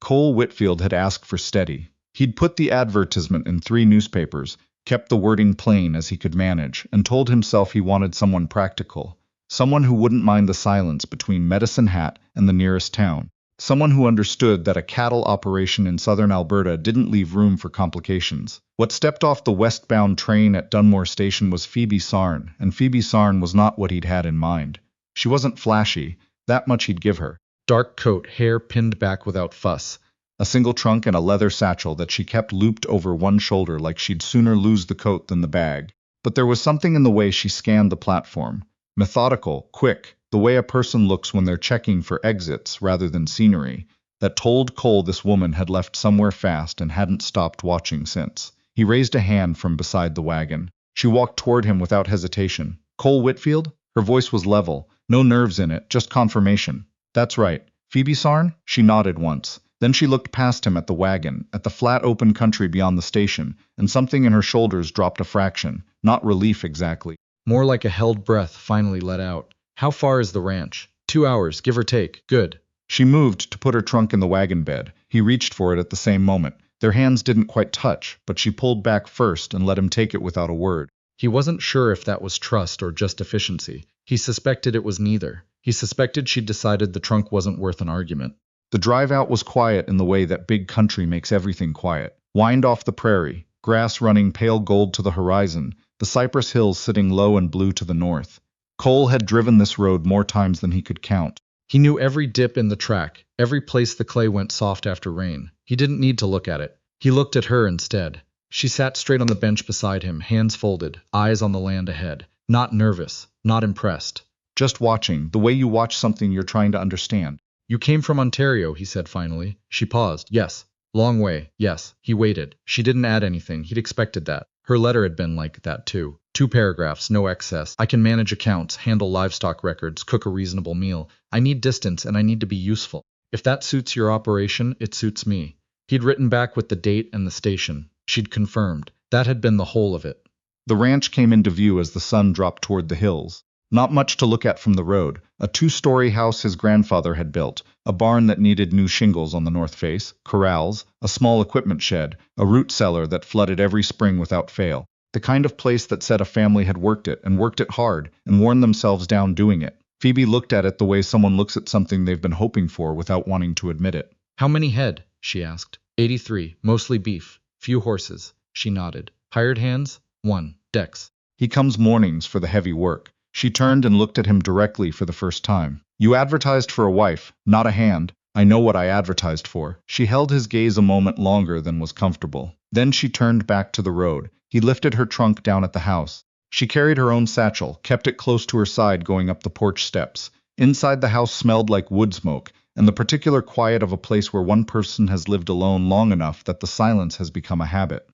Cole Whitfield had asked for steady. He'd put the advertisement in 3 newspapers, kept the wording plain as he could manage, and told himself he wanted someone practical. Someone who wouldn't mind the silence between Medicine Hat and the nearest town. Someone who understood that a cattle operation in southern Alberta didn't leave room for complications. What stepped off the westbound train at Dunmore Station was Phoebe Sarn, and Phoebe Sarn was not what he'd had in mind. She wasn't flashy, that much he'd give her. Dark coat, hair pinned back without fuss. A single trunk and a leather satchel that she kept looped over one shoulder like she'd sooner lose the coat than the bag. But there was something in the way she scanned the platform. Methodical, quick, the way a person looks when they're checking for exits rather than scenery, that told Cole this woman had left somewhere fast and hadn't stopped watching since. He raised a hand from beside the wagon. She walked toward him without hesitation. Cole Whitfield? Her voice was level, no nerves in it, just confirmation. That's right. Phoebe Sarn? She nodded once. Then she looked past him at the wagon, at the flat open country beyond the station, and something in her shoulders dropped a fraction. Not relief exactly. More like a held breath finally let out. How far is the ranch? 2 hours, give or take. Good. She moved to put her trunk in the wagon bed. He reached for it at the same moment. Their hands didn't quite touch, but she pulled back first and let him take it without a word. He wasn't sure if that was trust or just efficiency. He suspected it was neither. He suspected she'd decided the trunk wasn't worth an argument. The drive out was quiet in the way that big country makes everything quiet. Wind off the prairie, grass running pale gold to the horizon, the cypress hills sitting low and blue to the north. Cole had driven this road more times than he could count. He knew every dip in the track, every place the clay went soft after rain. He didn't need to look at it. He looked at her instead. She sat straight on the bench beside him, hands folded, eyes on the land ahead. Not nervous, not impressed. Just watching, the way you watch something you're trying to understand. You came from Ontario, he said finally. She paused. Yes. Long way. Yes. He waited. She didn't add anything. He'd expected that. Her letter had been like that too. 2 paragraphs, no excess. I can manage accounts, handle livestock records, cook a reasonable meal. I need distance and I need to be useful. If that suits your operation, it suits me. He'd written back with the date and the station. She'd confirmed. That had been the whole of it. The ranch came into view as the sun dropped toward the hills. Not much to look at from the road. A 2-story house his grandfather had built, a barn that needed new shingles on the north face, corrals, a small equipment shed, a root cellar that flooded every spring without fail. The kind of place that said a family had worked it hard, and worn themselves down doing it. Phoebe looked at it the way someone looks at something they've been hoping for without wanting to admit it. How many head? She asked. 83, mostly beef. Few horses. She nodded. Hired hands? 1. Dex. He comes mornings for the heavy work. She turned and looked at him directly for the first time. You advertised for a wife, not a hand. I know what I advertised for. She held his gaze a moment longer than was comfortable. Then she turned back to the road. He lifted her trunk down at the house. She carried her own satchel, kept it close to her side going up the porch steps. Inside the house smelled like wood smoke, and the particular quiet of a place where one person has lived alone long enough that the silence has become a habit.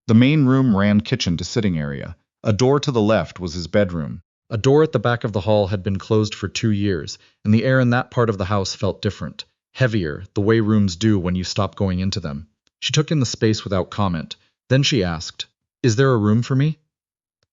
The main room ran kitchen to sitting area. A door to the left was his bedroom. A door at the back of the hall had been closed for 2 years, and the air in that part of the house felt different, heavier, the way rooms do when you stop going into them. She took in the space without comment. Then she asked, Is there a room for me?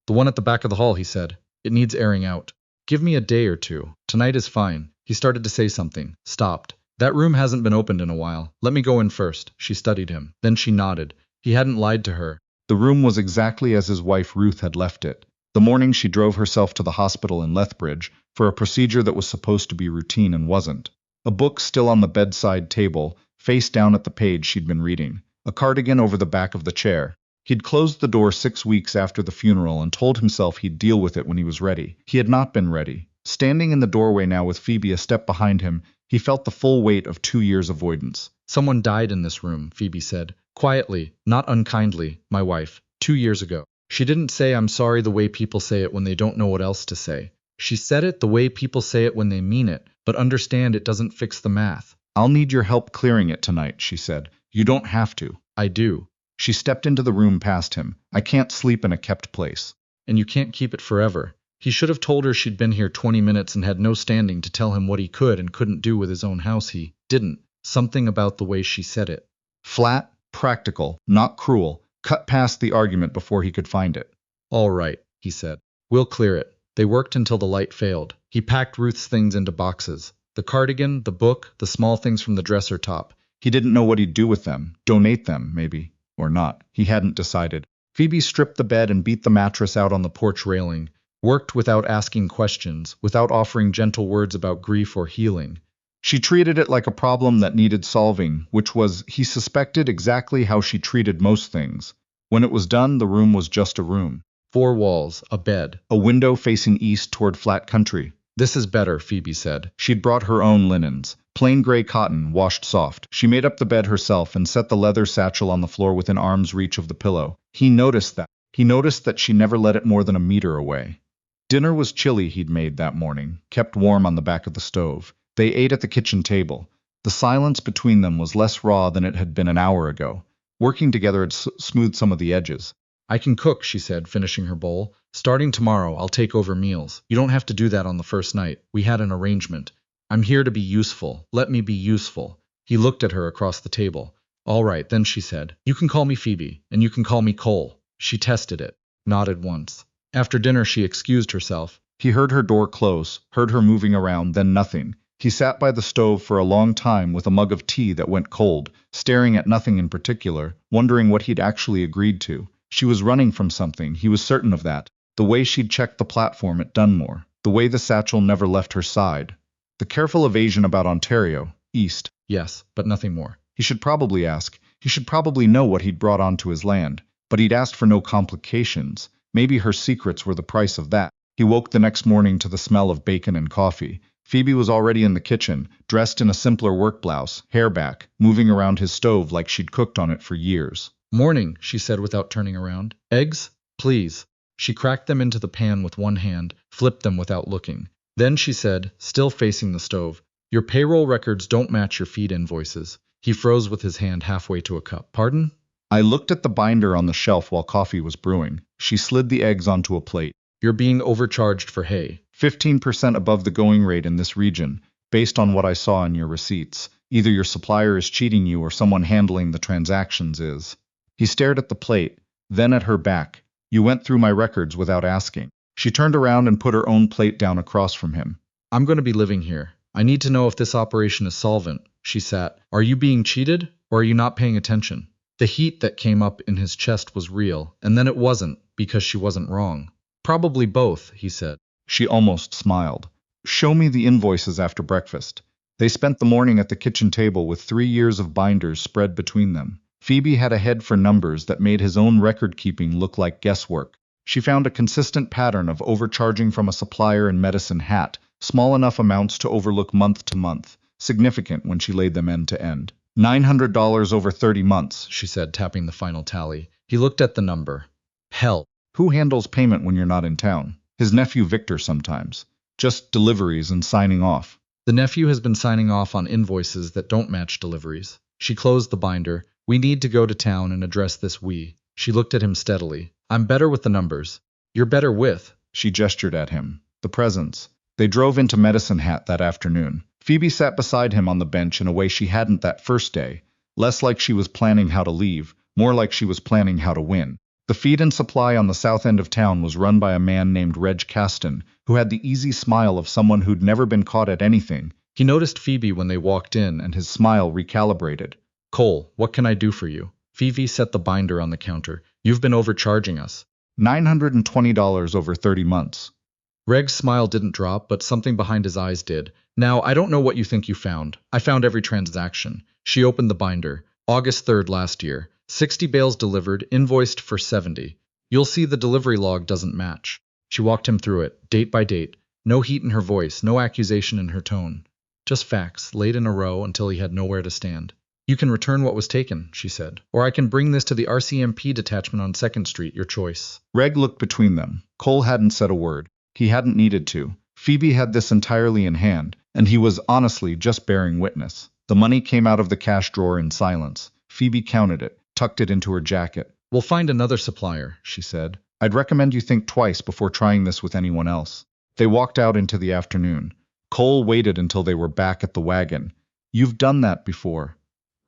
The one at the back of the hall, he said. It needs airing out. Give me a day or 2. Tonight is fine. He started to say something, stopped. That room hasn't been opened in a while. Let me go in first. She studied him. Then she nodded. He hadn't lied to her. The room was exactly as his wife Ruth had left it. The morning she drove herself to the hospital in Lethbridge for a procedure that was supposed to be routine and wasn't. A book still on the bedside table, face down at the page she'd been reading. A cardigan over the back of the chair. He'd closed the door 6 weeks after the funeral and told himself he'd deal with it when he was ready. He had not been ready. Standing in the doorway now with Phoebe a step behind him, he felt the full weight of 2 years' avoidance. Someone died in this room, Phoebe said. Quietly, not unkindly, my wife, 2 years ago. She didn't say I'm sorry the way people say it when they don't know what else to say. She said it the way people say it when they mean it, but understand it doesn't fix the math. I'll need your help clearing it tonight, she said. You don't have to. I do. She stepped into the room past him. I can't sleep in a kept place. And you can't keep it forever. He should have told her she'd been here 20 minutes and had no standing to tell him what he could and couldn't do with his own house. He didn't. Something about the way she said it. Flat, practical, not cruel. Cut past the argument before he could find it. All right, he said. We'll clear it. They worked until the light failed. He packed Ruth's things into boxes. The cardigan, the book, the small things from the dresser top. He didn't know what he'd do with them. Donate them, maybe. Or not. He hadn't decided. Phoebe stripped the bed and beat the mattress out on the porch railing, worked without asking questions, without offering gentle words about grief or healing. She treated it like a problem that needed solving, which was, he suspected, exactly how she treated most things. When it was done, the room was just a room. 4 walls, a bed, a window facing east toward flat country. This is better, Phoebe said. She'd brought her own linens. Plain gray cotton, washed soft. She made up the bed herself and set the leather satchel on the floor within arm's reach of the pillow. He noticed that. He noticed that she never let it more than a meter away. Dinner was chili he'd made that morning, kept warm on the back of the stove. They ate at the kitchen table. The silence between them was less raw than it had been an hour ago. Working together had smoothed some of the edges. I can cook, she said, finishing her bowl. Starting tomorrow, I'll take over meals. You don't have to do that on the first night. We had an arrangement. I'm here to be useful. Let me be useful. He looked at her across the table. All right, then, she said. You can call me Phoebe, and you can call me Cole. She tested it, nodded once. After dinner, she excused herself. He heard her door close, heard her moving around, then nothing. He sat by the stove for a long time with a mug of tea that went cold, staring at nothing in particular, wondering what he'd actually agreed to. She was running from something, he was certain of that. The way she'd checked the platform at Dunmore, the way the satchel never left her side. The careful evasion about Ontario, East, yes, but nothing more. He should probably ask. He should probably know what he'd brought onto his land. But he'd asked for no complications. Maybe her secrets were the price of that. He woke the next morning to the smell of bacon and coffee. Phoebe was already in the kitchen, dressed in a simpler work blouse, hair back, moving around his stove like she'd cooked on it for years. Morning, she said without turning around. Eggs? Please. She cracked them into the pan with one hand, flipped them without looking. Then she said, still facing the stove, your payroll records don't match your feed invoices. He froze with his hand halfway to a cup. Pardon? I looked at the binder on the shelf while coffee was brewing. She slid the eggs onto a plate. You're being overcharged for hay. 15% above the going rate in this region, based on what I saw in your receipts. Either your supplier is cheating you or someone handling the transactions is. He stared at the plate, then at her back. You went through my records without asking. She turned around and put her own plate down across from him. I'm going to be living here. I need to know if this operation is solvent. She sat. Are you being cheated, or are you not paying attention? The heat that came up in his chest was real, and then it wasn't, because she wasn't wrong. Probably both, he said. She almost smiled. Show me the invoices after breakfast. They spent the morning at the kitchen table with 3 years of binders spread between them. Phoebe had a head for numbers that made his own record-keeping look like guesswork. She found a consistent pattern of overcharging from a supplier in Medicine Hat, small enough amounts to overlook month to month, significant when she laid them end to end. $900 over 30 months, she said, tapping the final tally. He looked at the number. Hell, who handles payment when you're not in town? His nephew Victor sometimes. Just deliveries and signing off. The nephew has been signing off on invoices that don't match deliveries. She closed the binder. We need to go to town and address this She looked at him steadily. I'm better with the numbers. You're better with. She gestured at him. The presents. They drove into Medicine Hat that afternoon. Phoebe sat beside him on the bench in a way she hadn't that first day. Less like she was planning how to leave, more like she was planning how to win. The feed and supply on the south end of town was run by a man named Reg Caston, who had the easy smile of someone who'd never been caught at anything. He noticed Phoebe when they walked in, and his smile recalibrated. Cole, what can I do for you? Phoebe set the binder on the counter. You've been overcharging us. $920 over 30 months. Reg's smile didn't drop, but something behind his eyes did. Now, I don't know what you think you found. I found every transaction. She opened the binder. August 3rd last year. 60 bales delivered, invoiced for 70. You'll see the delivery log doesn't match. She walked him through it, date by date. No heat in her voice, no accusation in her tone. Just facts, laid in a row until he had nowhere to stand. You can return what was taken, she said. Or I can bring this to the RCMP detachment on 2nd Street, your choice. Reg looked between them. Cole hadn't said a word. He hadn't needed to. Phoebe had this entirely in hand, and he was honestly just bearing witness. The money came out of the cash drawer in silence. Phoebe counted it, tucked it into her jacket. We'll find another supplier, she said. I'd recommend you think twice before trying this with anyone else. They walked out into the afternoon. Cole waited until they were back at the wagon. You've done that before.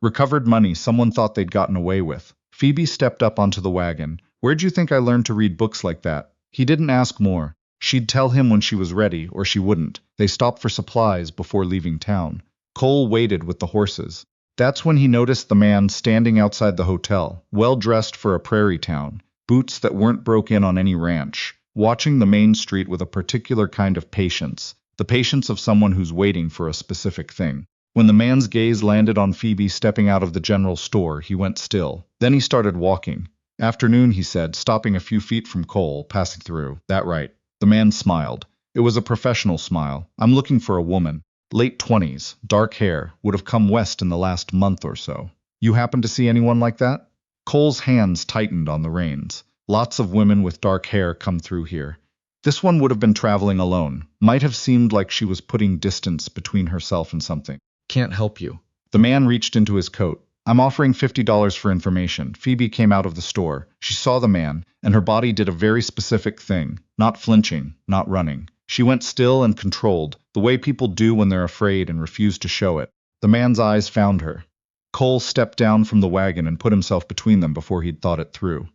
Recovered money someone thought they'd gotten away with. Phoebe stepped up onto the wagon. Where'd you think I learned to read books like that? He didn't ask more. She'd tell him when she was ready, or she wouldn't. They stopped for supplies before leaving town. Cole waited with the horses. That's when he noticed the man standing outside the hotel, well dressed for a prairie town, boots that weren't broke in on any ranch, watching the main street with a particular kind of patience, the patience of someone who's waiting for a specific thing. When the man's gaze landed on Phoebe stepping out of the general store, he went still. Then he started walking. Afternoon, he said, stopping a few feet from Cole, passing through. That right. The man smiled. It was a professional smile. I'm looking for a woman. Late 20s, dark hair, would have come west in the last month or so. You happen to see anyone like that? Cole's hands tightened on the reins. Lots of women with dark hair come through here. This one would have been traveling alone. Might have seemed like she was putting distance between herself and something. Can't help you. The man reached into his coat. I'm offering $50 for information. Phoebe came out of the store. She saw the man, and her body did a very specific thing. Not flinching, not running. She went still and controlled, the way people do when they're afraid and refuse to show it. The man's eyes found her. Cole stepped down from the wagon and put himself between them before he'd thought it through.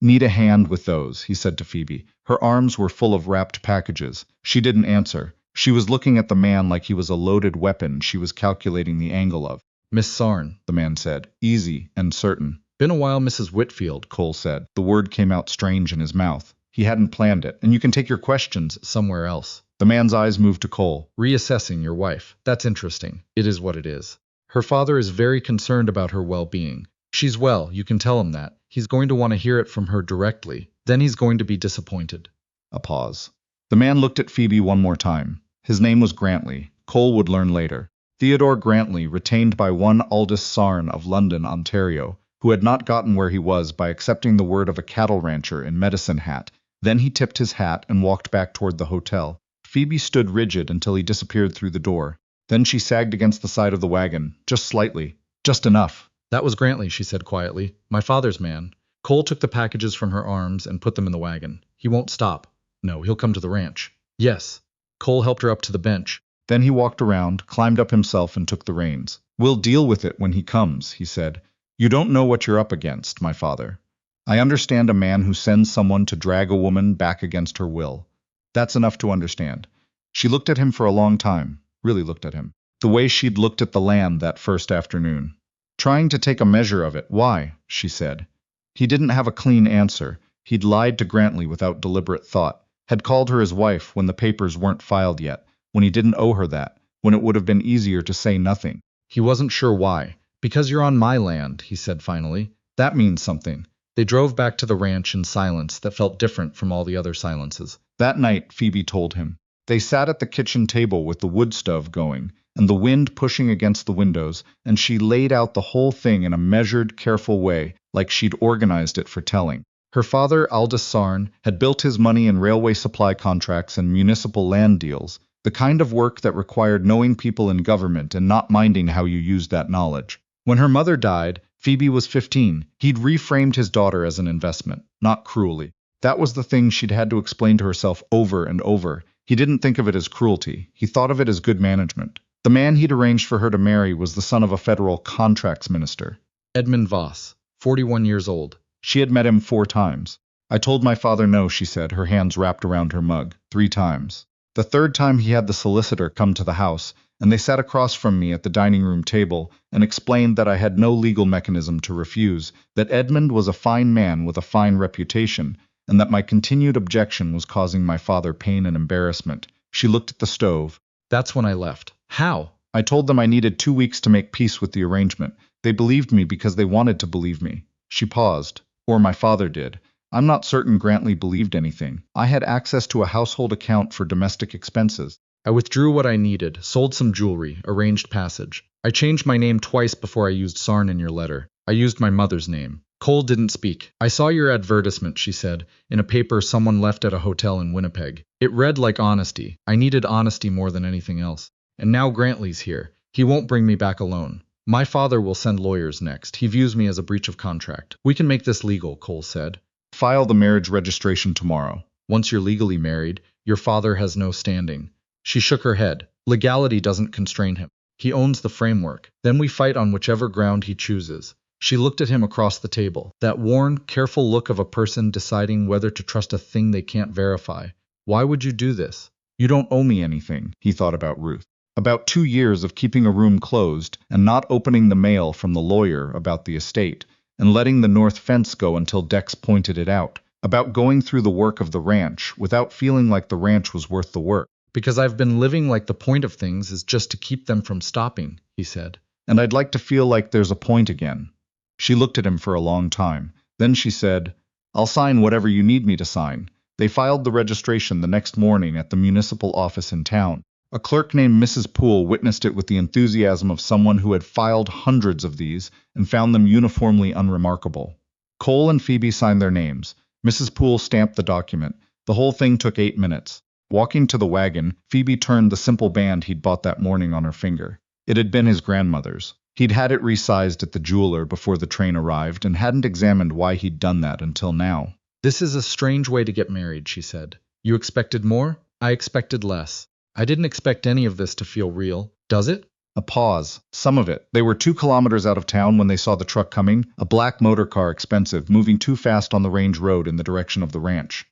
Need a hand with those, he said to Phoebe. Her arms were full of wrapped packages. She didn't answer. She was looking at the man like he was a loaded weapon she was calculating the angle of. Miss Sarn, the man said, easy and certain. Been a while, Mrs. Whitfield, Cole said. The word came out strange in his mouth. He hadn't planned it, and you can take your questions somewhere else. The man's eyes moved to Cole. Reassessing your wife. That's interesting. It is what it is. Her father is very concerned about her well-being. She's well, you can tell him that. He's going to want to hear it from her directly. Then he's going to be disappointed. A pause. The man looked at Phoebe one more time. His name was Grantley. Cole would learn later. Theodore Grantley, retained by one Aldous Sarn of London, Ontario, who had not gotten where he was by accepting the word of a cattle rancher in Medicine Hat. Then he tipped his hat and walked back toward the hotel. Phoebe stood rigid until he disappeared through the door. Then she sagged against the side of the wagon, just slightly. Just enough. That was Grantley, she said quietly. My father's man. Cole took the packages from her arms and put them in the wagon. He won't stop. No, he'll come to the ranch. Yes. Cole helped her up to the bench. Then he walked around, climbed up himself, and took the reins. We'll deal with it when he comes, he said. You don't know what you're up against, my father. I understand a man who sends someone to drag a woman back against her will. That's enough to understand. She looked at him for a long time, really looked at him. The way she'd looked at the land that first afternoon. Trying to take a measure of it. Why? She said. He didn't have a clean answer. He'd lied to Grantley without deliberate thought. Had called her his wife when the papers weren't filed yet, when he didn't owe her that, when it would have been easier to say nothing. He wasn't sure why. Because you're on my land, he said finally. That means something. They drove back to the ranch in silence that felt different from all the other silences. That night, Phoebe told him. They sat at the kitchen table with the wood stove going, and the wind pushing against the windows, and she laid out the whole thing in a measured, careful way, like she'd organized it for telling. Her father, Aldous Sarn, had built his money in railway supply contracts and municipal land deals, the kind of work that required knowing people in government and not minding how you used that knowledge. When her mother died, Phoebe was 15. He'd reframed his daughter as an investment, not cruelly. That was the thing she'd had to explain to herself over and over. He didn't think of it as cruelty. He thought of it as good management. The man he'd arranged for her to marry was the son of a federal contracts minister. Edmund Voss, 41 years old. She had met him 4 times. I told my father no, she said, her hands wrapped around her mug. 3 times. The 3rd time he had the solicitor come to the house, and they sat across from me at the dining room table and explained that I had no legal mechanism to refuse, that Edmund was a fine man with a fine reputation, and that my continued objection was causing my father pain and embarrassment. She looked at the stove. That's when I left. How? I told them I needed 2 weeks to make peace with the arrangement. They believed me because they wanted to believe me. She paused. Or my father did. I'm not certain Grantley believed anything. I had access to a household account for domestic expenses. I withdrew what I needed, sold some jewelry, arranged passage. I changed my name twice before I used Sarn in your letter. I used my mother's name. Cole didn't speak. I saw your advertisement, she said, in a paper someone left at a hotel in Winnipeg. It read like honesty. I needed honesty more than anything else. And now Grantley's here. He won't bring me back alone. My father will send lawyers next. He views me as a breach of contract. We can make this legal, Cole said. File the marriage registration tomorrow. Once you're legally married, your father has no standing. She shook her head. Legality doesn't constrain him. He owns the framework. Then we fight on whichever ground he chooses. She looked at him across the table. That worn, careful look of a person deciding whether to trust a thing they can't verify. Why would you do this? You don't owe me anything, he thought about Ruth. About 2 years of keeping a room closed and not opening the mail from the lawyer about the estate, and letting the north fence go until Dex pointed it out. About going through the work of the ranch without feeling like the ranch was worth the work. Because I've been living like the point of things is just to keep them from stopping, he said. And I'd like to feel like there's a point again. She looked at him for a long time. Then she said, I'll sign whatever you need me to sign. They filed the registration the next morning at the municipal office in town. A clerk named Mrs. Poole witnessed it with the enthusiasm of someone who had filed hundreds of these and found them uniformly unremarkable. Cole and Phoebe signed their names. Mrs. Poole stamped the document. The whole thing took 8 minutes. Walking to the wagon, Phoebe turned the simple band he'd bought that morning on her finger. It had been his grandmother's. He'd had it resized at the jeweler before the train arrived and hadn't examined why he'd done that until now. This is a strange way to get married, she said. You expected more? I expected less. I didn't expect any of this to feel real. Does it? A pause. Some of it. They were 2 kilometers out of town when they saw the truck coming, a black motor car, expensive, moving too fast on the range road in the direction of the ranch.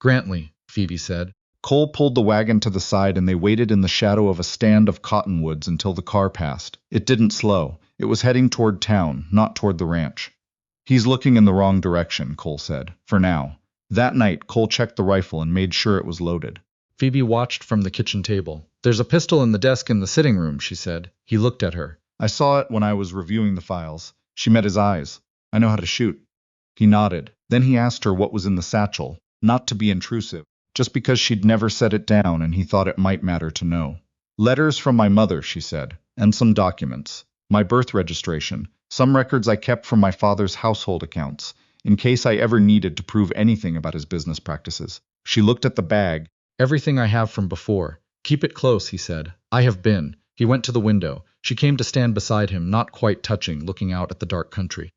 Grantley, Phoebe said. Cole pulled the wagon to the side and they waited in the shadow of a stand of cottonwoods until the car passed. It didn't slow. It was heading toward town, not toward the ranch. He's looking in the wrong direction, Cole said, for now. That night, Cole checked the rifle and made sure it was loaded. Phoebe watched from the kitchen table. There's a pistol in the desk in the sitting room, she said. He looked at her. I saw it when I was reviewing the files. She met his eyes. I know how to shoot. He nodded. Then he asked her what was in the satchel, not to be intrusive, just because she'd never set it down and he thought it might matter to know. Letters from my mother, she said, and some documents. My birth registration, some records I kept from my father's household accounts, in case I ever needed to prove anything about his business practices. She looked at the bag. Everything I have from before. Keep it close, he said. I have been. He went to the window. She came to stand beside him, not quite touching, looking out at the dark country.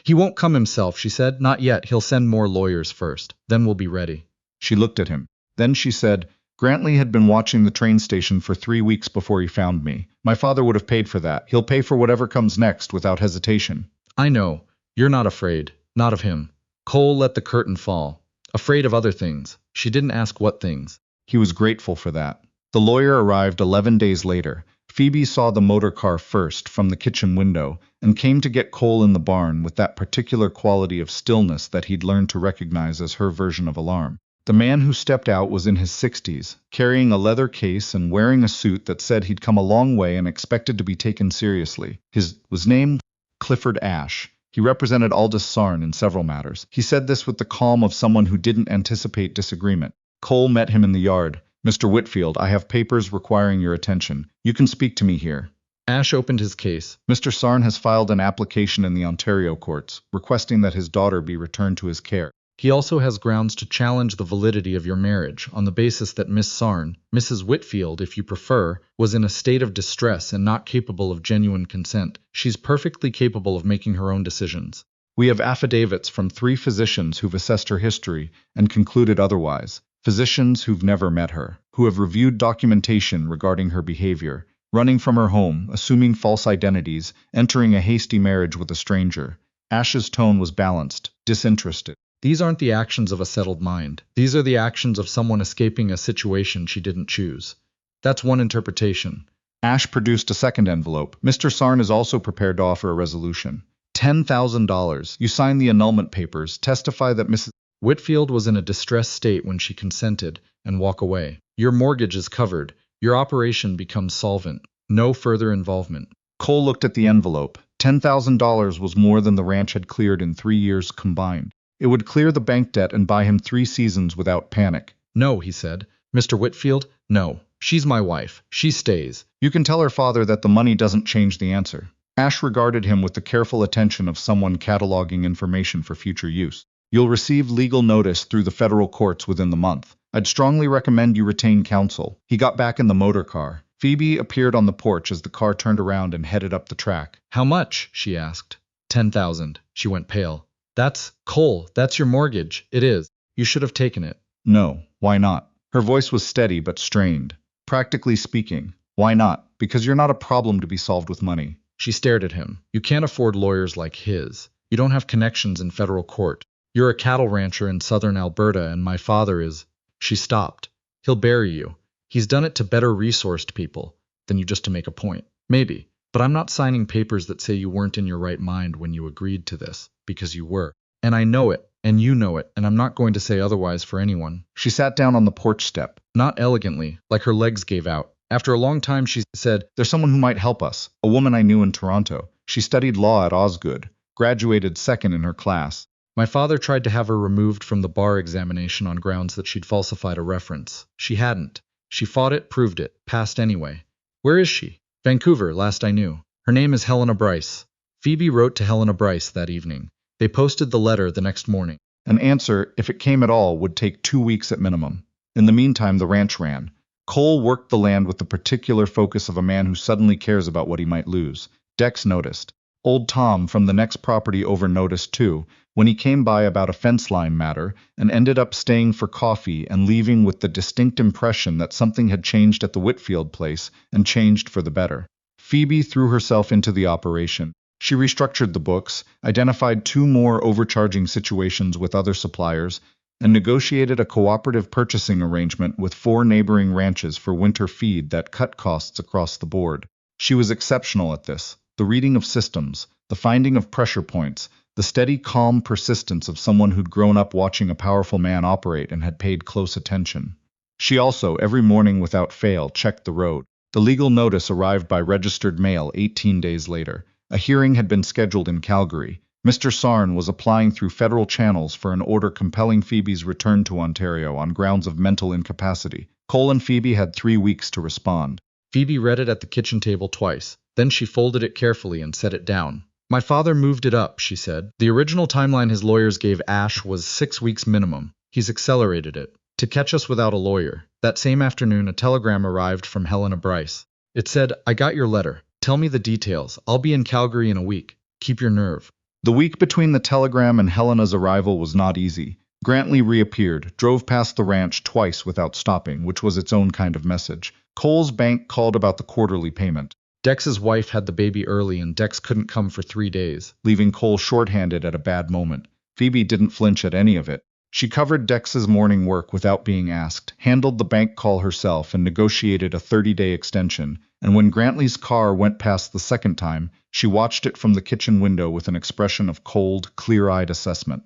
He won't come himself, she said. Not yet. He'll send more lawyers first. Then we'll be ready. She looked at him. Then she said, Grantley had been watching the train station for 3 weeks before he found me. My father would have paid for that. He'll pay for whatever comes next without hesitation. I know. You're not afraid. Not of him. Cole let the curtain fall. Afraid of other things. She didn't ask what things. He was grateful for that. The lawyer arrived 11 days later. Phoebe saw the motor car first from the kitchen window and came to get Cole in the barn with that particular quality of stillness that he'd learned to recognize as her version of alarm. The man who stepped out was in his 60s, carrying a leather case and wearing a suit that said he'd come a long way and expected to be taken seriously. His was named Clifford Ashe. He represented Aldous Sarn in several matters. He said this with the calm of someone who didn't anticipate disagreement. Cole met him in the yard. Mr. Whitfield, I have papers requiring your attention. You can speak to me here. Ashe opened his case. Mr. Sarn has filed an application in the Ontario courts, requesting that his daughter be returned to his care. He also has grounds to challenge the validity of your marriage on the basis that Miss Sarn, Mrs. Whitfield if you prefer, was in a state of distress and not capable of genuine consent. She's perfectly capable of making her own decisions. We have affidavits from 3 physicians who've assessed her history and concluded otherwise. Physicians who've never met her, who have reviewed documentation regarding her behavior, running from her home, assuming false identities, entering a hasty marriage with a stranger. Ashe's tone was balanced, disinterested. These aren't the actions of a settled mind. These are the actions of someone escaping a situation she didn't choose. That's one interpretation. Ashe produced a second envelope. Mr. Sarn is also prepared to offer a resolution. $10,000. You sign the annulment papers, testify that Mrs. Whitfield was in a distressed state when she consented, and walk away. Your mortgage is covered. Your operation becomes solvent. No further involvement. Cole looked at the envelope. $10,000 was more than the ranch had cleared in 3 years combined. It would clear the bank debt and buy him 3 seasons without panic. No, he said. Mr. Whitfield, no. She's my wife. She stays. You can tell her father that the money doesn't change the answer. Ashe regarded him with the careful attention of someone cataloging information for future use. You'll receive legal notice through the federal courts within the month. I'd strongly recommend you retain counsel. He got back in the motor car. Phoebe appeared on the porch as the car turned around and headed up the track. How much? She asked. 10,000. She went pale. That's Cole. That's your mortgage. It is. You should have taken it. No. Why not? Her voice was steady but strained. Practically speaking. Why not? Because you're not a problem to be solved with money. She stared at him. You can't afford lawyers like his. You don't have connections in federal court. You're a cattle rancher in southern Alberta and my father is... She stopped. He'll bury you. He's done it to better resourced people. than you just to make a point. Maybe. But I'm not signing papers that say you weren't in your right mind when you agreed to this, because you were. And I know it, and you know it, and I'm not going to say otherwise for anyone. She sat down on the porch step. Not elegantly, like her legs gave out. After a long time she said, "There's someone who might help us. A woman I knew in Toronto. She studied law at Osgood. Graduated second in her class." My father tried to have her removed from the bar examination on grounds that she'd falsified a reference. She hadn't. She fought it, proved it, passed anyway. Where is she? Vancouver, last I knew. Her name is Helena Bryce. Phoebe wrote to Helena Bryce that evening. They posted the letter the next morning. An answer, if it came at all, would take 2 weeks at minimum. In the meantime, the ranch ran. Cole worked the land with the particular focus of a man who suddenly cares about what he might lose. Dex noticed. Old Tom from the next property over noticed too, when he came by about a fence line matter, and ended up staying for coffee and leaving with the distinct impression that something had changed at the Whitfield place, and changed for the better. Phoebe threw herself into the operation. She restructured the books, identified 2 more overcharging situations with other suppliers, and negotiated a cooperative purchasing arrangement with 4 neighboring ranches for winter feed that cut costs across the board. She was exceptional at this. The reading of systems, the finding of pressure points, the steady, calm persistence of someone who'd grown up watching a powerful man operate and had paid close attention. She also, every morning without fail, checked the road. The legal notice arrived by registered mail 18 days later. A hearing had been scheduled in Calgary. Mr. Sarn was applying through federal channels for an order compelling Phoebe's return to Ontario on grounds of mental incapacity. Cole and Phoebe had 3 weeks to respond. Phoebe read it at the kitchen table twice. Then she folded it carefully and set it down. My father moved it up, she said. The original timeline his lawyers gave Ash was 6 weeks minimum. He's accelerated it. To catch us without a lawyer. That same afternoon, a telegram arrived from Helena Bryce. It said, "I got your letter. Tell me the details. I'll be in Calgary in a week. Keep your nerve." The week between the telegram and Helena's arrival was not easy. Grantley reappeared, drove past the ranch twice without stopping, which was its own kind of message. Cole's bank called about the quarterly payment. Dex's wife had the baby early and Dex couldn't come for 3 days, leaving Cole shorthanded at a bad moment. Phoebe didn't flinch at any of it. She covered Dex's morning work without being asked, handled the bank call herself, and negotiated a 30-day extension. And when Grantley's car went past the second time, she watched it from the kitchen window with an expression of cold, clear-eyed assessment.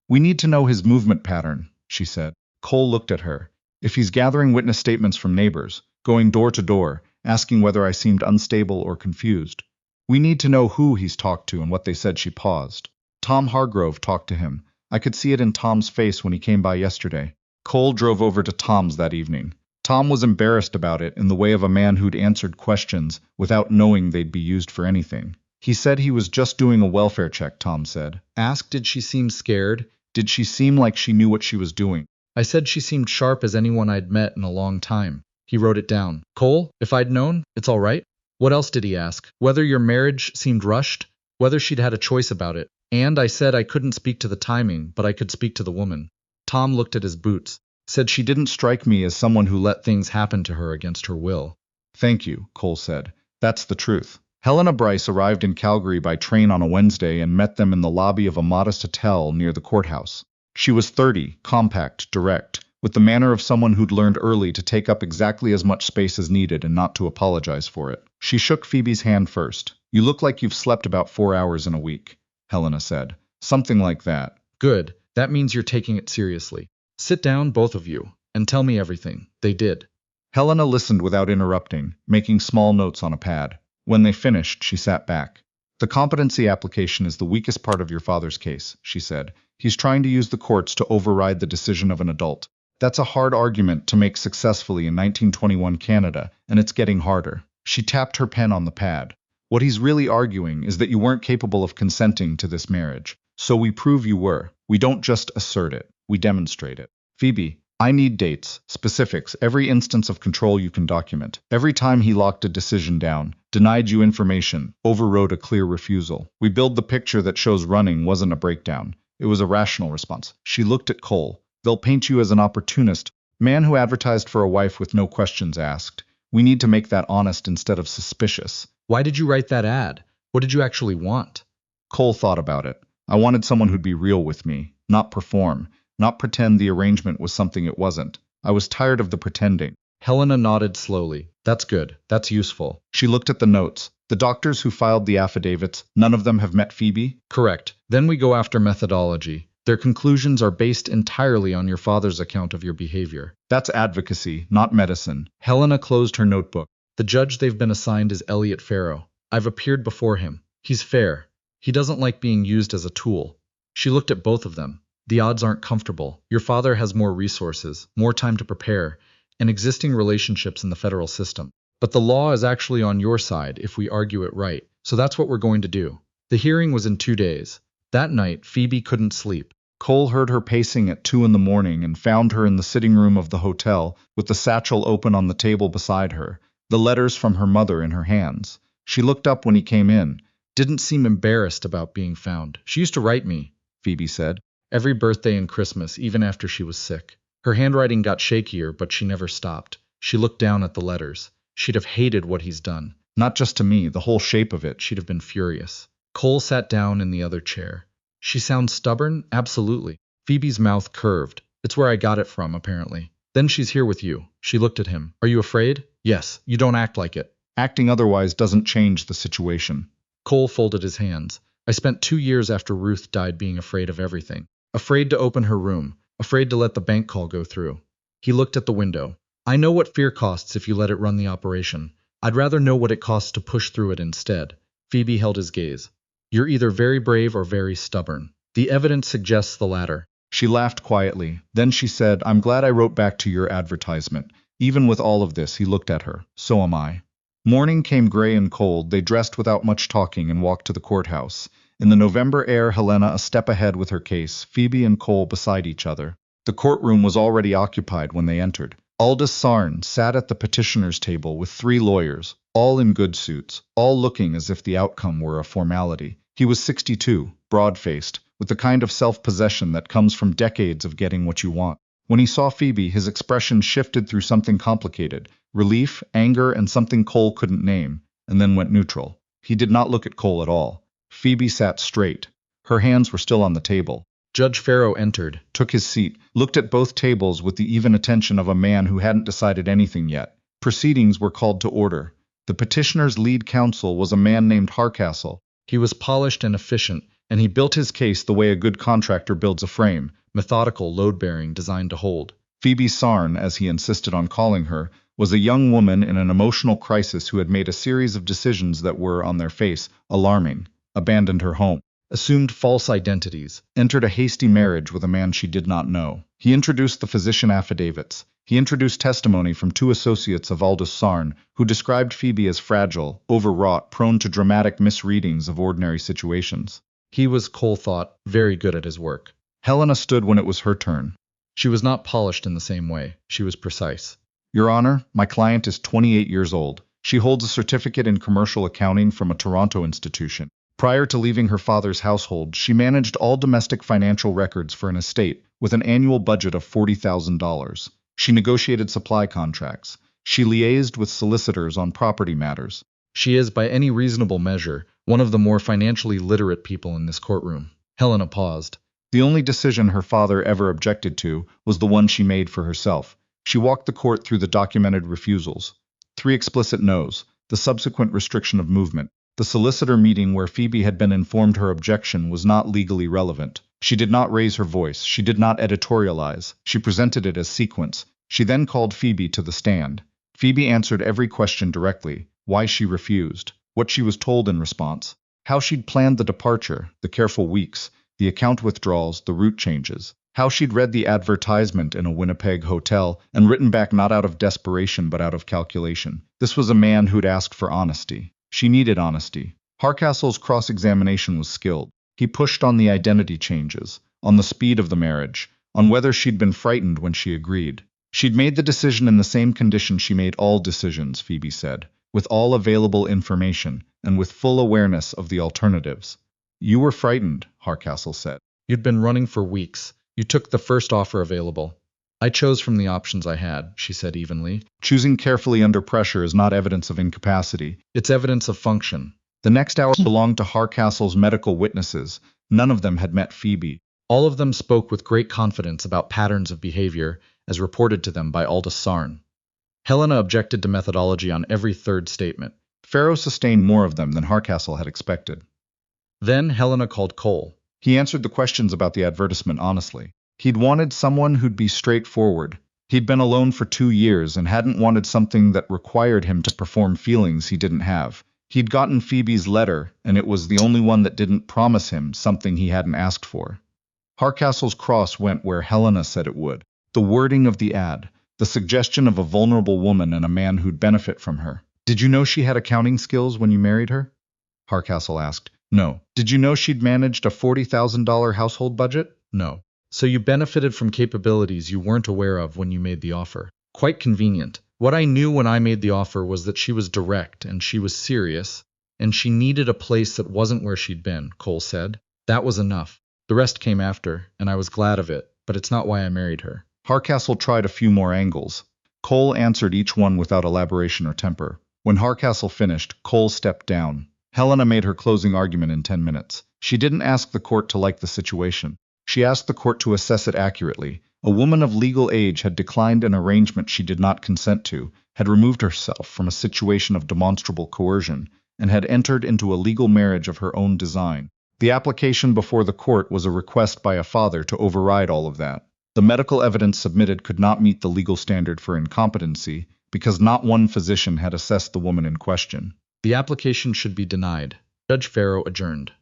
"We need to know his movement pattern," she said. Cole looked at her. "If he's gathering witness statements from neighbors, going door to door, asking whether I seemed unstable or confused. We need to know who he's talked to and what they said." She paused. "Tom Hargrove talked to him. I could see it in Tom's face when he came by yesterday." Cole drove over to Tom's that evening. Tom was embarrassed about it in the way of a man who'd answered questions without knowing they'd be used for anything. He said he was just doing a welfare check, Tom said. Asked, "Did she seem scared? Did she seem like she knew what she was doing?" I said she seemed sharp as anyone I'd met in a long time. He wrote it down. "Cole, if I'd known, it's all right." What else did he ask? Whether your marriage seemed rushed? Whether she'd had a choice about it? And I said I couldn't speak to the timing, but I could speak to the woman. Tom looked at his boots. Said she didn't strike me as someone who let things happen to her against her will. "Thank you," Cole said. "That's the truth." Helena Bryce arrived in Calgary by train on a Wednesday and met them in the lobby of a modest hotel near the courthouse. She was 30, compact, direct, with the manner of someone who'd learned early to take up exactly as much space as needed and not to apologize for it. She shook Phoebe's hand first. "You look like you've slept about 4 hours in a week," Helena said. "Something like that." "Good. That means you're taking it seriously. Sit down, both of you, and tell me everything." They did. Helena listened without interrupting, making small notes on a pad. When they finished, she sat back. "The competency application is the weakest part of your father's case," she said. "He's trying to use the courts to override the decision of an adult. That's a hard argument to make successfully in 1921 Canada, and it's getting harder." She tapped her pen on the pad. "What he's really arguing is that you weren't capable of consenting to this marriage. So we prove you were. We don't just assert it. We demonstrate it. Phoebe, I need dates, specifics, every instance of control you can document. Every time he locked a decision down, denied you information, overrode a clear refusal. We build the picture that shows running wasn't a breakdown. It was a rational response." She looked at Cole. "They'll paint you as an opportunist, man who advertised for a wife with no questions asked. We need to make that honest instead of suspicious." "Why did you write that ad? What did you actually want?" Cole thought about it. "I wanted someone who'd be real with me, not perform, not pretend the arrangement was something it wasn't. I was tired of the pretending." Helena nodded slowly. That's good. That's useful. She looked at the notes. The doctors who filed the affidavits, none of them have met Phoebe? Correct. Then we go after methodology. Their conclusions are based entirely on your father's account of your behavior. That's advocacy, not medicine. Helena closed her notebook. The judge they've been assigned is Elliot Farrow. I've appeared before him. He's fair. He doesn't like being used as a tool. She looked at both of them. The odds aren't comfortable. Your father has more resources, more time to prepare, and existing relationships in the federal system. But the law is actually on your side if we argue it right. So that's what we're going to do. The hearing was in 2 days. That night, Phoebe couldn't sleep. Cole heard her pacing at 2 in the morning and found her in the sitting room of the hotel with the satchel open on the table beside her, the letters from her mother in her hands. She looked up when he came in. Didn't seem embarrassed about being found. She used to write me, Phoebe said. Every birthday and Christmas, even after she was sick. Her handwriting got shakier, but she never stopped. She looked down at the letters. She'd have hated what he's done. Not just to me, the whole shape of it. She'd have been furious. Cole sat down in the other chair. She sounds stubborn? Absolutely. Phoebe's mouth curved. It's where I got it from, apparently. Then she's here with you. She looked at him. Are you afraid? Yes. You don't act like it. Acting otherwise doesn't change the situation. Cole folded his hands. I spent 2 years after Ruth died being afraid of everything. Afraid to open her room. Afraid to let the bank call go through. He looked at the window. I know what fear costs if you let it run the operation. I'd rather know what it costs to push through it instead. Phoebe held his gaze. You're either very brave or very stubborn. The evidence suggests the latter. She laughed quietly. Then she said, I'm glad I wrote back to your advertisement. Even with all of this, he looked at her. So am I. Morning came gray and cold. They dressed without much talking and walked to the courthouse. In the November air, Helena a step ahead with her case, Phoebe and Cole beside each other. The courtroom was already occupied when they entered. Aldous Sarn sat at the petitioner's table with 3 lawyers, all in good suits, all looking as if the outcome were a formality. He was 62, broad-faced, with the kind of self-possession that comes from decades of getting what you want. When he saw Phoebe, his expression shifted through something complicated, relief, anger, and something Cole couldn't name, and then went neutral. He did not look at Cole at all. Phoebe sat straight. Her hands were still on the table. Judge Farrow entered, took his seat, looked at both tables with the even attention of a man who hadn't decided anything yet. Proceedings were called to order. The petitioner's lead counsel was a man named Hardcastle. He was polished and efficient, and he built his case the way a good contractor builds a frame, methodical, load-bearing, designed to hold. Phoebe Sarn, as he insisted on calling her, was a young woman in an emotional crisis who had made a series of decisions that were, on their face, alarming. Abandoned her home, assumed false identities, entered a hasty marriage with a man she did not know. He introduced the physician affidavits. He introduced testimony from 2 associates of Aldous Sarn, who described Phoebe as fragile, overwrought, prone to dramatic misreadings of ordinary situations. He was, Cole thought, very good at his work. Helena stood when it was her turn. She was not polished in the same way. She was precise. Your Honor, my client is 28 years old. She holds a certificate in commercial accounting from a Toronto institution. Prior to leaving her father's household, she managed all domestic financial records for an estate with an annual budget of $40,000. She negotiated supply contracts. She liaised with solicitors on property matters. She is, by any reasonable measure, one of the more financially literate people in this courtroom. Helena paused. The only decision her father ever objected to was the one she made for herself. She walked the court through the documented refusals. 3 explicit no's, the subsequent restriction of movement. The solicitor meeting where Phoebe had been informed her objection was not legally relevant. She did not raise her voice. She did not editorialize. She presented it as sequence. She then called Phoebe to the stand. Phoebe answered every question directly, why she refused, what she was told in response, how she'd planned the departure, the careful weeks, the account withdrawals, the route changes, how she'd read the advertisement in a Winnipeg hotel and written back not out of desperation but out of calculation. This was a man who'd asked for honesty. She needed honesty. Hardcastle's cross-examination was skilled. He pushed on the identity changes, on the speed of the marriage, on whether she'd been frightened when she agreed. She'd made the decision in the same condition she made all decisions, Phoebe said, with all available information and with full awareness of the alternatives. You were frightened, Hardcastle said. You'd been running for weeks. You took the first offer available. I chose from the options I had, she said evenly. Choosing carefully under pressure is not evidence of incapacity. It's evidence of function. The next hour belonged to Hardcastle's medical witnesses. None of them had met Phoebe. All of them spoke with great confidence about patterns of behavior, as reported to them by Aldous Sarn. Helena objected to methodology on every third statement. Pharaoh sustained more of them than Hardcastle had expected. Then Helena called Cole. He answered the questions about the advertisement honestly. He'd wanted someone who'd be straightforward. He'd been alone for 2 years and hadn't wanted something that required him to perform feelings he didn't have. He'd gotten Phoebe's letter, and it was the only one that didn't promise him something he hadn't asked for. Hardcastle's cross went where Helena said it would. The wording of the ad, the suggestion of a vulnerable woman and a man who'd benefit from her. Did you know she had accounting skills when you married her? Hardcastle asked. No. Did you know she'd managed a $40,000 household budget? No. So you benefited from capabilities you weren't aware of when you made the offer. Quite convenient. What I knew when I made the offer was that she was direct and she was serious, and she needed a place that wasn't where she'd been, Cole said. That was enough. The rest came after, and I was glad of it, but it's not why I married her. Hardcastle tried a few more angles. Cole answered each one without elaboration or temper. When Hardcastle finished, Cole stepped down. Helena made her closing argument in 10 minutes. She didn't ask the court to like the situation. She asked the court to assess it accurately. A woman of legal age had declined an arrangement she did not consent to, had removed herself from a situation of demonstrable coercion, and had entered into a legal marriage of her own design. The application before the court was a request by a father to override all of that. The medical evidence submitted could not meet the legal standard for incompetency because not one physician had assessed the woman in question. The application should be denied. Judge Pharaoh adjourned.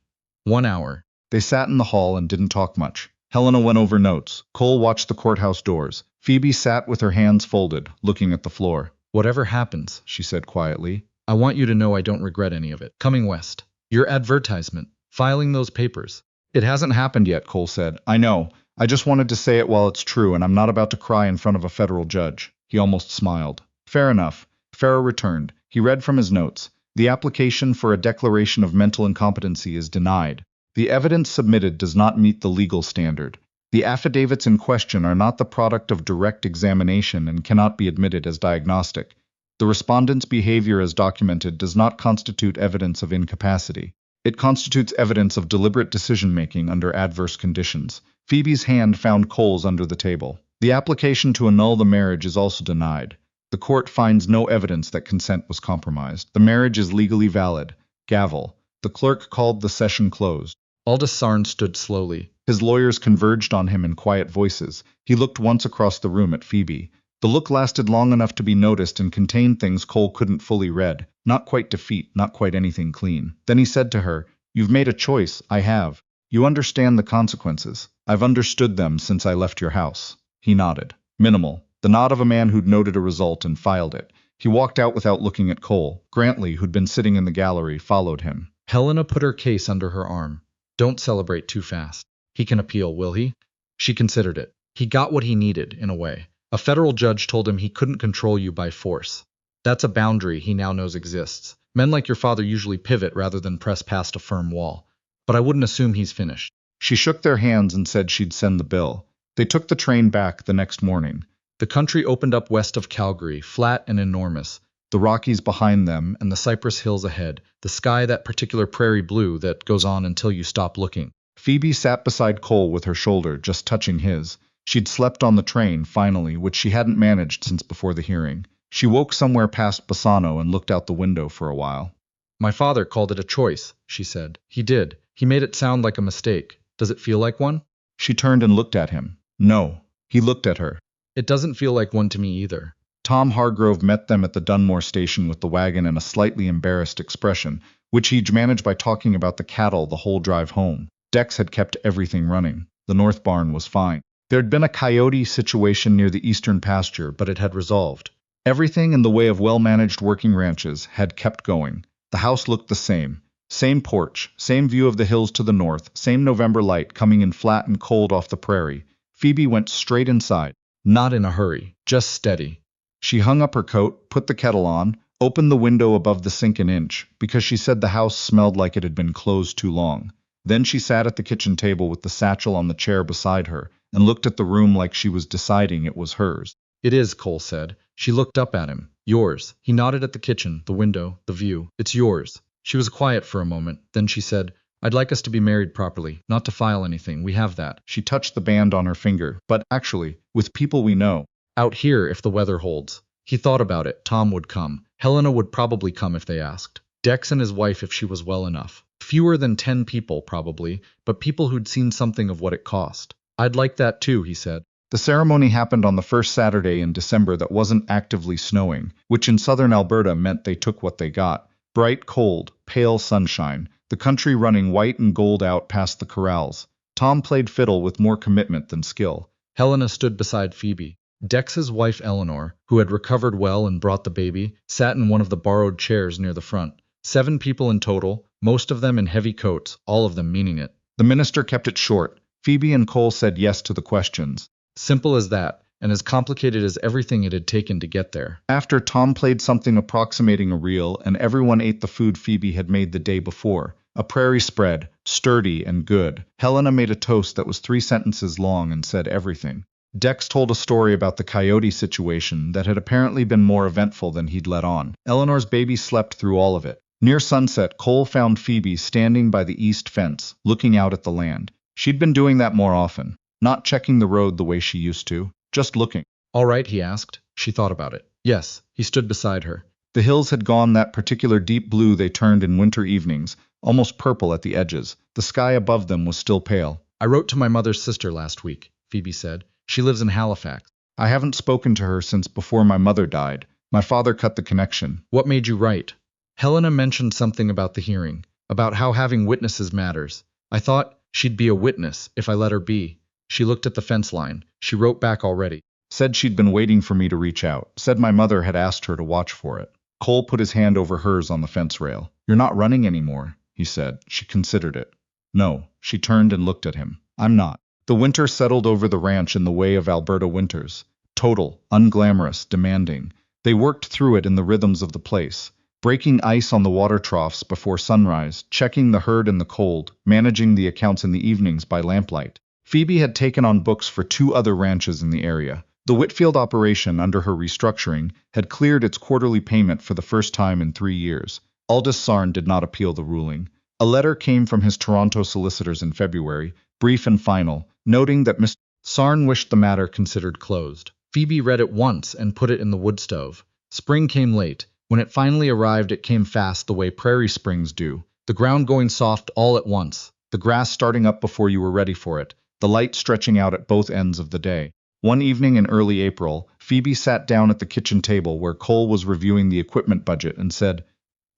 1 hour. They sat in the hall and didn't talk much. Helena went over notes. Cole watched the courthouse doors. Phoebe sat with her hands folded, looking at the floor. Whatever happens, She said quietly. I want you to know I don't regret any of it. Coming west. Your advertisement. Filing those papers. It hasn't happened yet, Cole said. I know. I just wanted to say it while it's true, and I'm not about to cry in front of a federal judge. He almost smiled. Fair enough. Pharaoh returned. He read from his notes. The application for a declaration of mental incompetency is denied. The evidence submitted does not meet the legal standard. The affidavits in question are not the product of direct examination and cannot be admitted as diagnostic. The respondent's behavior as documented does not constitute evidence of incapacity. It constitutes evidence of deliberate decision-making under adverse conditions. Phoebe's hand found Cole's under the table. The application to annul the marriage is also denied. The court finds no evidence that consent was compromised. The marriage is legally valid. Gavel. The clerk called the session closed. Aldous Sarn stood slowly. His lawyers converged on him in quiet voices. He looked once across the room at Phoebe. The look lasted long enough to be noticed and contained things Cole couldn't fully read. Not quite defeat, not quite anything clean. Then he said to her, You've made a choice. I have. You understand the consequences. I've understood them since I left your house. He nodded. Minimal. The nod of a man who'd noted a result and filed it. He walked out without looking at Cole. Grantley, who'd been sitting in the gallery, followed him. Helena put her case under her arm. Don't celebrate too fast. He can appeal, will he? She considered it. He got what he needed, in a way. A federal judge told him he couldn't control you by force. That's a boundary he now knows exists. Men like your father usually pivot rather than press past a firm wall. But I wouldn't assume he's finished. She shook their hands and said she'd send the bill. They took the train back the next morning. The country opened up west of Calgary, flat and enormous. The Rockies behind them And the Cypress Hills ahead. The sky that particular prairie blue that goes on until you stop looking. Phoebe sat beside Cole with her shoulder just touching his. She'd slept on the train, finally, which she hadn't managed since before the hearing. She woke somewhere past Bassano and looked out the window for a while. My father called it a choice, she said. He did. He made it sound like a mistake. Does it feel like one? She turned and looked at him. No. He looked at her. It doesn't feel like one to me either. Tom Hargrove met them at the Dunmore station with the wagon and a slightly embarrassed expression, which he'd managed by talking about the cattle the whole drive home. Dex had kept everything running. The north barn was fine. There'd been a coyote situation near the eastern pasture, but it had resolved. Everything in the way of well-managed working ranches had kept going. The house looked the same. Same porch, same view of the hills to the north, same November light coming in flat and cold off the prairie. Phoebe went straight inside. Not in a hurry, just steady. She hung up her coat, put the kettle on, opened the window above the sink an inch, because she said the house smelled like it had been closed too long. Then she sat at the kitchen table with the satchel on the chair beside her, and looked at the room like she was deciding it was hers. It is, Cole said. She looked up at him. Yours. He nodded at the kitchen, the window, the view. It's yours. She was quiet for a moment. Then she said, I'd like us to be married properly, not to file anything. We have that. She touched the band on her finger. But actually, with people we know. Out here, if the weather holds. He thought about it. Tom would come. Helena would probably come if they asked. Dex and his wife if she was well enough. Fewer than 10 people, probably, but people who'd seen something of what it cost. I'd like that too, he said. The ceremony happened on the first Saturday in December that wasn't actively snowing, which in southern Alberta meant they took what they got. Bright, cold, pale sunshine, the country running white and gold out past the corrals. Tom played fiddle with more commitment than skill. Helena stood beside Phoebe. Dex's wife Eleanor, who had recovered well and brought the baby, sat in one of the borrowed chairs near the front. 7 people in total, most of them in heavy coats, all of them meaning it. The minister kept it short. Phoebe and Cole said yes to the questions. Simple as that, and as complicated as everything it had taken to get there. After, Tom played something approximating a reel, and everyone ate the food Phoebe had made the day before. A prairie spread, sturdy and good. Helena made a toast that was 3 sentences long and said everything. Dex told a story about the coyote situation that had apparently been more eventful than he'd let on. Eleanor's baby slept through all of it. Near sunset, Cole found Phoebe standing by the east fence, looking out at the land. She'd been doing that more often, not checking the road the way she used to, just looking. All right, he asked. She thought about it. Yes, he stood beside her. The hills had gone that particular deep blue they turned in winter evenings, almost purple at the edges. The sky above them was still pale. I wrote to my mother's sister last week, Phoebe said. She lives in Halifax. I haven't spoken to her since before my mother died. My father cut the connection. What made you write? Helena mentioned something about the hearing, about how having witnesses matters. I thought she'd be a witness if I let her be. She looked at the fence line. She wrote back already. Said she'd been waiting for me to reach out. Said my mother had asked her to watch for it. Cole put his hand over hers on the fence rail. You're not running anymore, he said. She considered it. No, she turned and looked at him. I'm not. The winter settled over the ranch in the way of Alberta winters. Total, unglamorous, demanding. They worked through it in the rhythms of the place. Breaking ice on the water troughs before sunrise, checking the herd in the cold, managing the accounts in the evenings by lamplight. Phoebe had taken on books for 2 other ranches in the area. The Whitfield operation, under her restructuring, had cleared its quarterly payment for the first time in 3 years. Aldous Sarn did not appeal the ruling. A letter came from his Toronto solicitors in February, brief and final, noting that Mr. Sarn wished the matter considered closed. Phoebe read it once and put it in the wood stove. Spring came late. When it finally arrived, it came fast the way prairie springs do. The ground going soft all at once. The grass starting up before you were ready for it. The light stretching out at both ends of the day. One evening in early April, Phoebe sat down at the kitchen table where Cole was reviewing the equipment budget and said,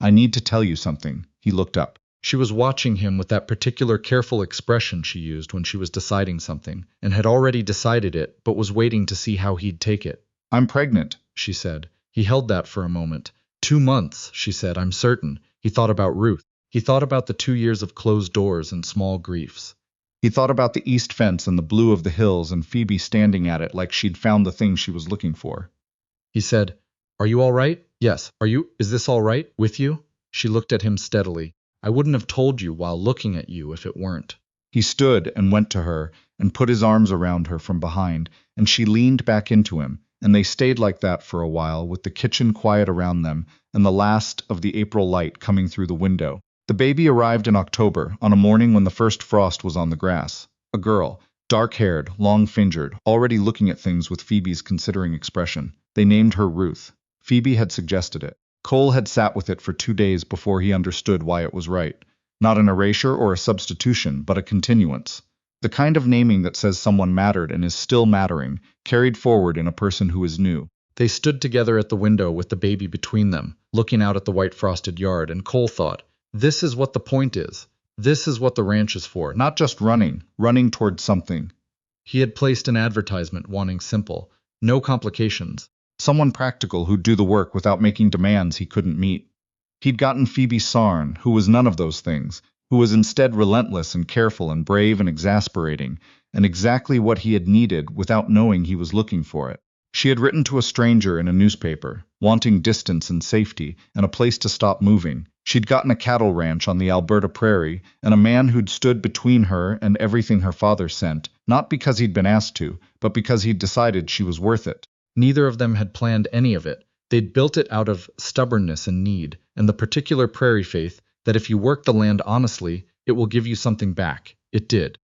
I need to tell you something. He looked up. She was watching him with that particular careful expression she used when she was deciding something, and had already decided it, but was waiting to see how he'd take it. I'm pregnant, she said. He held that for a moment. 2 months, she said, I'm certain. He thought about Ruth. He thought about the 2 years of closed doors and small griefs. He thought about the east fence and the blue of the hills and Phoebe standing at it like she'd found the thing she was looking for. He said, Are you all right? Yes. Are you? Is this all right with you? She looked at him steadily. I wouldn't have told you while looking at you if it weren't. He stood and went to her and put his arms around her from behind, and she leaned back into him, and they stayed like that for a while with the kitchen quiet around them and the last of the April light coming through the window. The baby arrived in October, on a morning when the first frost was on the grass. A girl, dark-haired, long-fingered, already looking at things with Phoebe's considering expression. They named her Ruth. Phoebe had suggested it. Cole had sat with it for 2 days before he understood why it was right. Not an erasure or a substitution, but a continuance. The kind of naming that says someone mattered and is still mattering, carried forward in a person who is new. They stood together at the window with the baby between them, looking out at the white frosted yard, and Cole thought, this is what the point is. This is what the ranch is for, not just running towards something. He had placed an advertisement wanting simple, no complications. Someone practical who'd do the work without making demands he couldn't meet. He'd gotten Phoebe Sarn, who was none of those things, who was instead relentless and careful and brave and exasperating, and exactly what he had needed without knowing he was looking for it. She had written to a stranger in a newspaper, wanting distance and safety and a place to stop moving. She'd gotten a cattle ranch on the Alberta prairie and a man who'd stood between her and everything her father sent, not because he'd been asked to, but because he'd decided she was worth it. Neither of them had planned any of it. They'd built it out of stubbornness and need, and the particular prairie faith that if you work the land honestly, it will give you something back. It did.